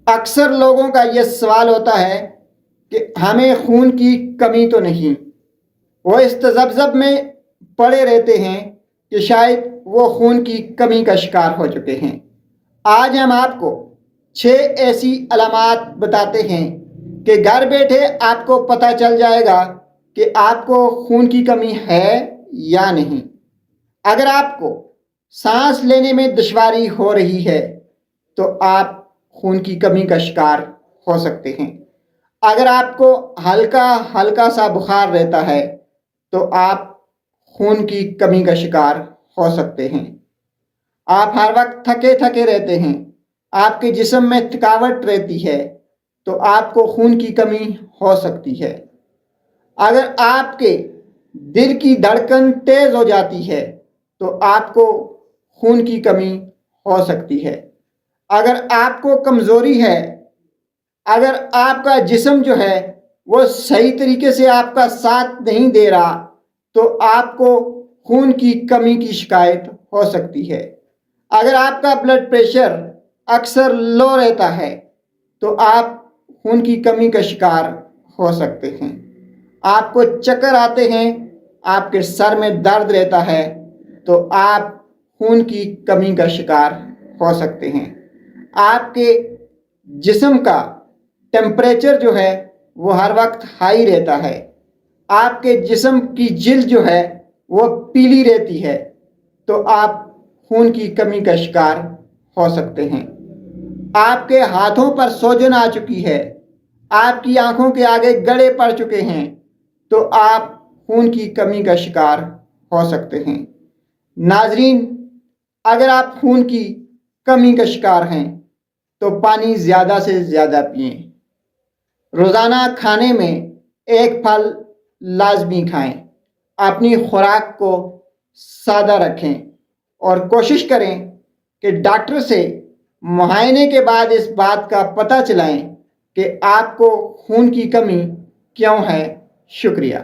اکثر لوگوں کا یہ سوال ہوتا ہے کہ ہمیں خون کی کمی تو نہیں۔ وہ اس تذبذب میں پڑے رہتے ہیں کہ شاید وہ خون کی کمی کا شکار ہو چکے ہیں۔ آج ہم آپ کو 6 ایسی علامات بتاتے ہیں کہ گھر بیٹھے آپ کو پتہ چل جائے گا کہ آپ کو خون کی کمی ہے یا نہیں۔ اگر آپ کو سانس لینے میں دشواری ہو رہی ہے تو آپ خون کی کمی کا شکار ہو سکتے ہیں۔ اگر آپ کو ہلکا ہلکا سا بخار رہتا ہے تو آپ خون کی کمی کا شکار ہو سکتے ہیں۔ آپ ہر وقت تھکے تھکے رہتے ہیں، آپ کے جسم میں تھکاوٹ رہتی ہے تو آپ کو خون کی کمی ہو سکتی ہے۔ اگر آپ کے دل کی دھڑکن تیز ہو جاتی ہے تو آپ کو خون کی کمی ہو سکتی ہے۔ اگر آپ کو کمزوری ہے، اگر آپ کا جسم جو ہے وہ صحیح طریقے سے آپ کا ساتھ نہیں دے رہا تو آپ کو خون کی کمی کی شکایت ہو سکتی ہے۔ اگر آپ کا بلڈ پریشر اکثر لو رہتا ہے تو آپ خون کی کمی کا شکار ہو سکتے ہیں۔ آپ کو چکر آتے ہیں، آپ کے سر میں درد رہتا ہے تو آپ خون کی کمی کا شکار ہو سکتے ہیں۔ آپ کے جسم کا ٹیمپریچر جو ہے وہ ہر وقت ہائی رہتا ہے، آپ کے جسم کی جلد جو ہے وہ پیلی رہتی ہے تو آپ خون کی کمی کا شکار ہو سکتے ہیں۔ آپ کے ہاتھوں پر سوجن آ چکی ہے، آپ کی آنکھوں کے آگے گڑے پڑ چکے ہیں تو آپ خون کی کمی کا شکار ہو سکتے ہیں۔ ناظرین، اگر آپ خون کی کمی کا شکار ہیں تو پانی زیادہ سے زیادہ پئیں۔ روزانہ کھانے میں ایک پھل لازمی کھائیں۔ اپنی خوراک کو سادہ رکھیں اور کوشش کریں کہ ڈاکٹر سے معائنے کے بعد اس بات کا پتہ چلائیں کہ آپ کو خون کی کمی کیوں ہے۔ شکریہ۔